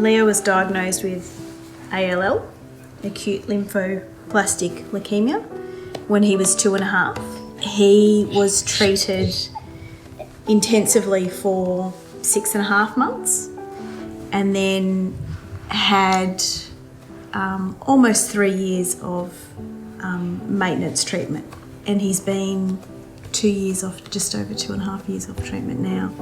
Leo was diagnosed with ALL, acute lymphoblastic leukemia, when he was 2.5. He was treated intensively for 6.5 months and then had almost 3 years of maintenance treatment. And he's been 2 years off, just over 2.5 years off treatment now.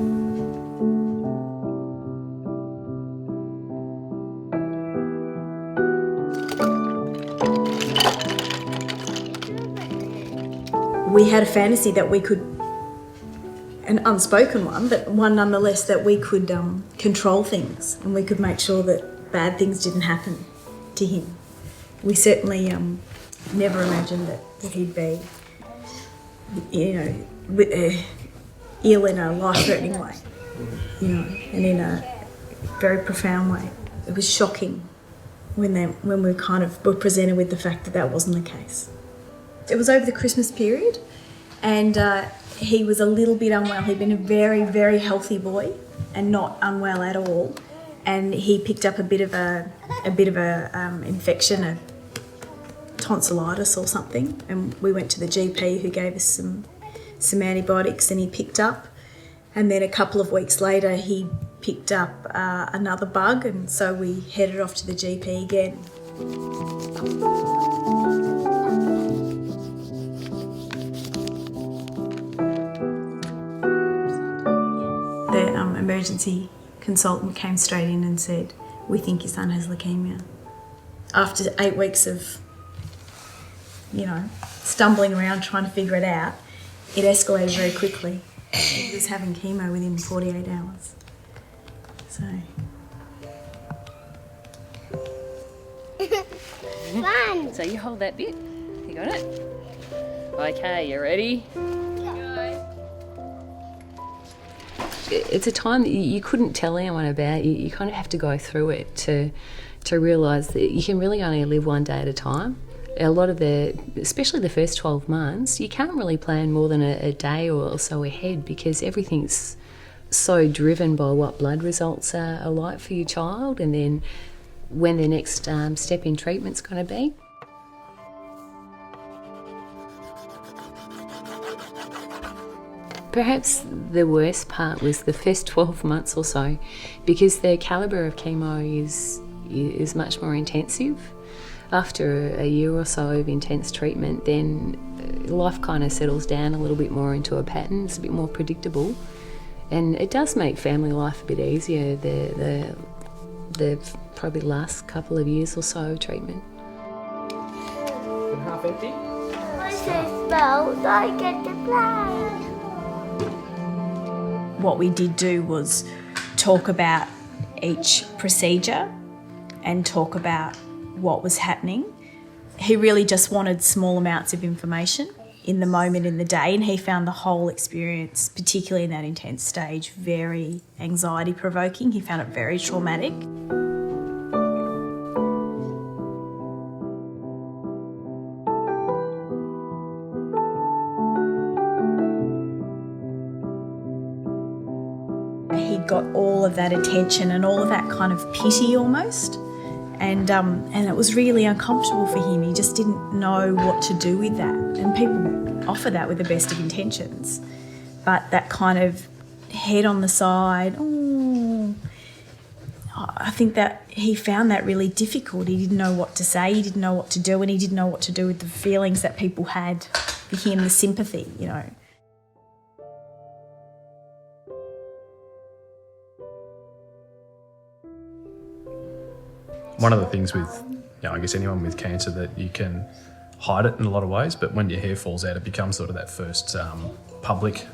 We had a fantasy that we could, an unspoken one, but one nonetheless, that we could control things and we could make sure that bad things didn't happen to him. We certainly never imagined that he'd be, ill in a life-threatening way, and in a very profound way. It was shocking when we kind of were presented with the fact that wasn't the case. It was over the Christmas period, and he was a little bit unwell. He'd been a very, very healthy boy and not unwell at all. And he picked up a bit of a infection, a tonsillitis or something. And we went to the GP, who gave us some antibiotics, and he picked up. And then a couple of weeks later, he picked up another bug, and so we headed off to the GP again. The emergency consultant came straight in and said, "We think your son has leukemia." After 8 weeks of, stumbling around trying to figure it out, it escalated very quickly. He was having chemo within 48 hours. So. Fun. So you hold that bit. You got it? Okay, you ready? It's a time that you couldn't tell anyone about. You kind of have to go through it to realise that you can really only live one day at a time. A lot of especially the first 12 months, you can't really plan more than a day or so ahead, because everything's so driven by what blood results are like for your child, and then when the next step in treatment's going to be. Perhaps the worst part was the first 12 months or so, because the calibre of chemo is much more intensive. After a year or so of intense treatment, then life kind of settles down a little bit more into a pattern. It's a bit more predictable, and it does make family life a bit easier, the probably last couple of years or so of treatment. Half empty? I so spelled, I get to play. What we did do was talk about each procedure and talk about what was happening. He really just wanted small amounts of information in the moment, in the day, and he found the whole experience, particularly in that intense stage, very anxiety-provoking. He found it very traumatic. He got all of that attention and all of that kind of pity almost. And it was really uncomfortable for him. He just didn't know what to do with that. And people offer that with the best of intentions. But that kind of head on the side, I think that he found that really difficult. He didn't know what to say, he didn't know what to do, and he didn't know what to do with the feelings that people had for him, the sympathy, One of the things with, I guess anyone with cancer, that you can hide it in a lot of ways, but when your hair falls out, it becomes sort of that first public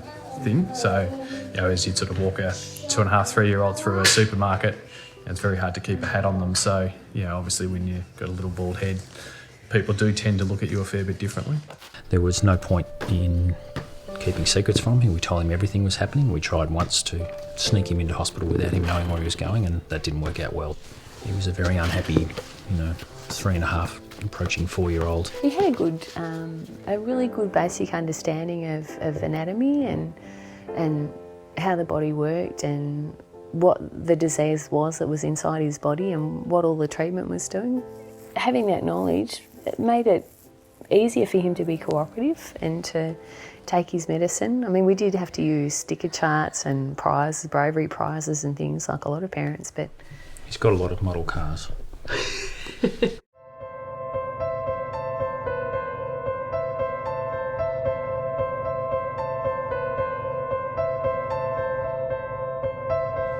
thing. So, as you'd sort of walk a 2.5, 3-year-old through a supermarket, it's very hard to keep a hat on them. So, obviously when you've got a little bald head, people do tend to look at you a fair bit differently. There was no point in keeping secrets from him. We told him everything was happening. We tried once to sneak him into hospital without him knowing where he was going, and that didn't work out well. He was a very unhappy, 3.5, approaching 4-year-old. He had a really good basic understanding of anatomy and how the body worked, and what the disease was that was inside his body and what all the treatment was doing. Having that knowledge, it made it easier for him to be cooperative and to take his medicine. I mean, we did have to use sticker charts and prizes, bravery prizes and things like a lot of parents, but... He's got a lot of model cars.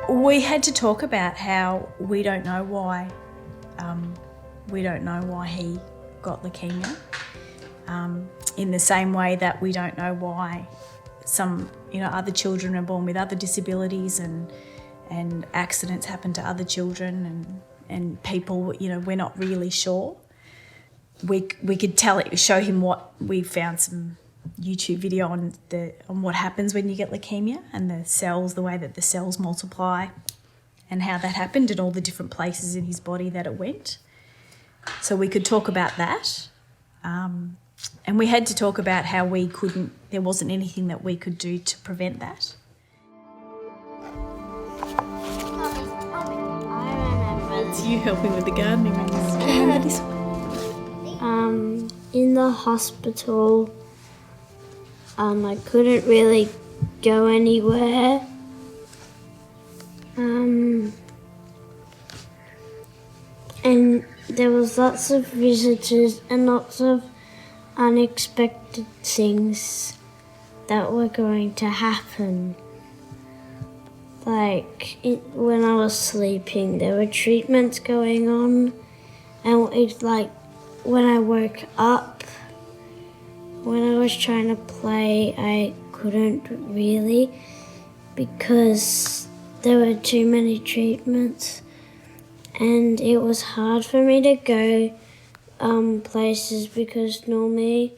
We had to talk about how we don't know why he got leukemia. In the same way that we don't know why some, other children are born with other disabilities and accidents happen to other children and people, we're not really sure. We could show him what we found some YouTube video on what happens when you get leukemia and the way that the cells multiply and how that happened and all the different places in his body that it went. So we could talk about that. And we had to talk about how there wasn't anything that we could do to prevent that. I remember It's you helping with the gardening. Remember this one? in the hospital, I couldn't really go anywhere. And there was lots of visitors and lots of unexpected things that were going to happen. When I was sleeping, there were treatments going on, and when I woke up, when I was trying to play, I couldn't really because there were too many treatments, and it was hard for me to go places because normally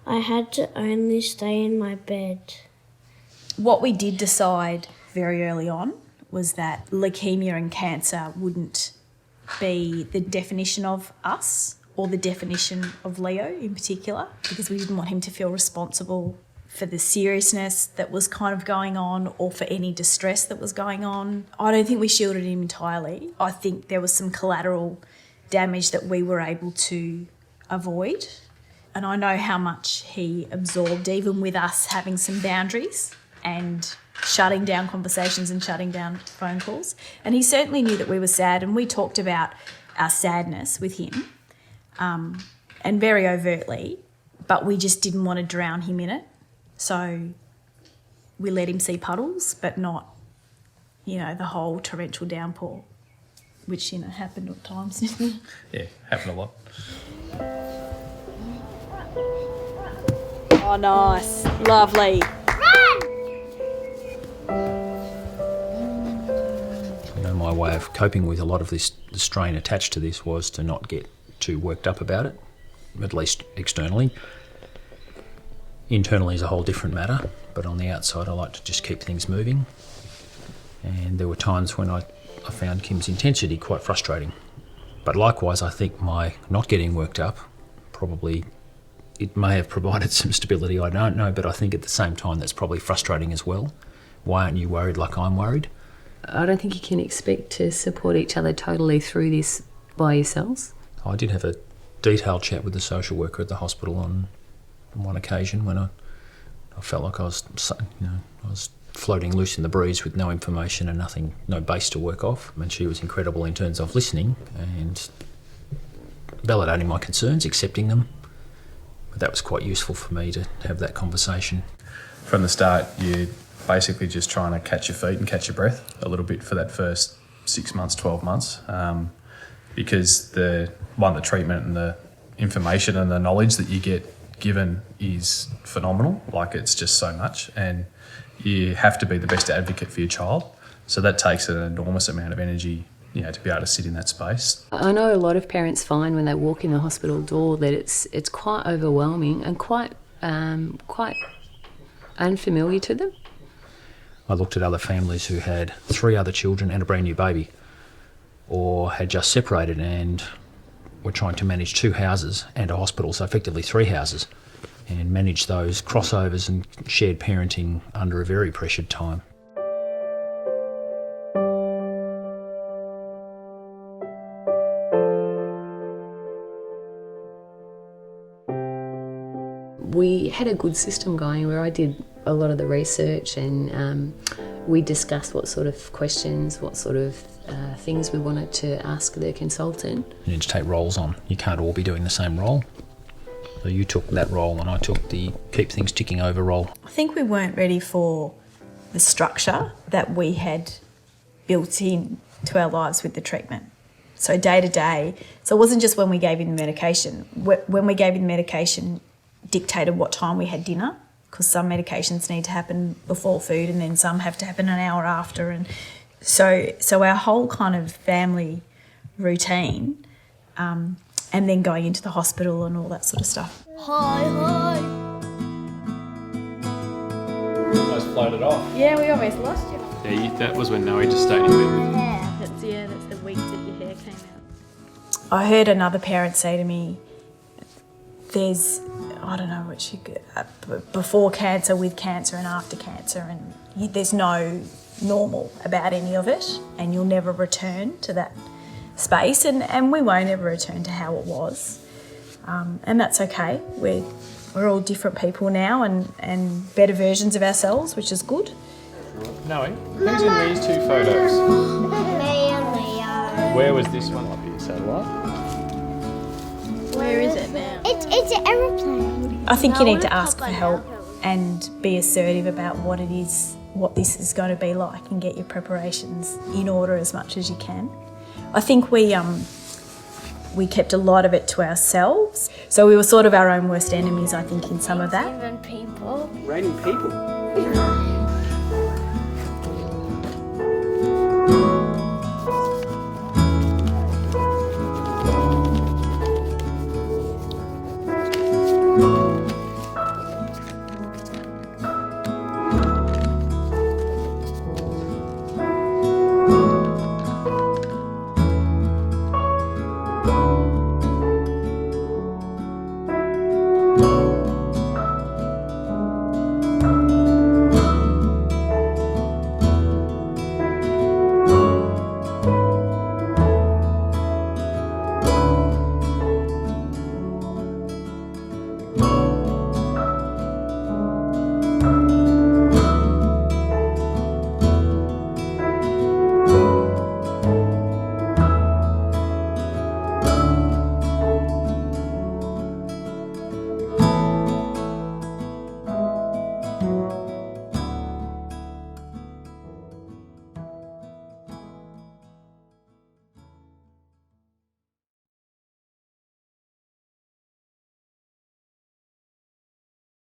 I had to only stay in my bed. What we did decide very early on was that leukemia and cancer wouldn't be the definition of us or the definition of Leo in particular, because we didn't want him to feel responsible for the seriousness that was kind of going on or for any distress that was going on. I don't think we shielded him entirely. I think there was some collateral damage that we were able to avoid. And I know how much he absorbed, even with us having some boundaries and shutting down conversations and shutting down phone calls. And he certainly knew that we were sad, and we talked about our sadness with him, and very overtly, but we just didn't want to drown him in it. So we let him see puddles, but not, the whole torrential downpour, which, happened at times. Yeah, happened a lot. Oh, nice. Lovely. My way of coping with a lot of the strain attached to this was to not get too worked up about it, at least externally. Internally is a whole different matter, but on the outside I like to just keep things moving. And there were times when I found Kim's intensity quite frustrating. But likewise, I think my not getting worked up probably, it may have provided some stability, I don't know, but I think at the same time that's probably frustrating as well. Why aren't you worried like I'm worried? I don't think you can expect to support each other totally through this by yourselves. I did have a detailed chat with the social worker at the hospital on one occasion when I felt like I was floating loose in the breeze with no information and nothing, no base to work off. And she was incredible in terms of listening and validating my concerns, accepting them. But that was quite useful for me to have that conversation. From the start, you're basically just trying to catch your feet and catch your breath a little bit for that first 6 months, 12 months, because the treatment and the information and the knowledge that you get given is phenomenal. Like, it's just so much, and you have to be the best advocate for your child. So that takes an enormous amount of energy, to be able to sit in that space. I know a lot of parents find when they walk in the hospital door that it's quite overwhelming and quite unfamiliar to them. I looked at other families who had 3 other children and a brand new baby, or had just separated and were trying to manage 2 houses and a hospital, so effectively 3 houses, and manage those crossovers and shared parenting under a very pressured time. had a good system going where I did a lot of the research, and we discussed what sort of questions, what sort of things we wanted to ask the consultant. You need to take roles on. You can't all be doing the same role. So you took that role and I took the keep things ticking over role. I think we weren't ready for the structure that we had built in to our lives with the treatment. So day to day, so it wasn't just when we gave him the medication. When we gave him the medication, dictated what time we had dinner, because some medications need to happen before food and then some have to happen an hour after. And so our whole kind of family routine, and then going into the hospital and all that sort of stuff. Hi, hi. Almost floated off. Yeah, we almost lost you. Yeah, that was when Noe just stayed in bed. That's the week that your hair came out. I heard another parent say to me, there's, I don't know what she before cancer, with cancer and after cancer, and there's no normal about any of it, and you'll never return to that space, and we won't ever return to how it was, and that's okay. We're all different people now, and better versions of ourselves, which is good. Noe, who's in these two photos? Me and Leo. Where was this one? Might be a satellite. Where is it now? It's an aeroplane. I think you need to ask for help and be assertive about what it is, what this is going to be like, and get your preparations in order as much as you can. I think we kept a lot of it to ourselves, so we were sort of our own worst enemies, I think, in some of that. Even people. Raining people.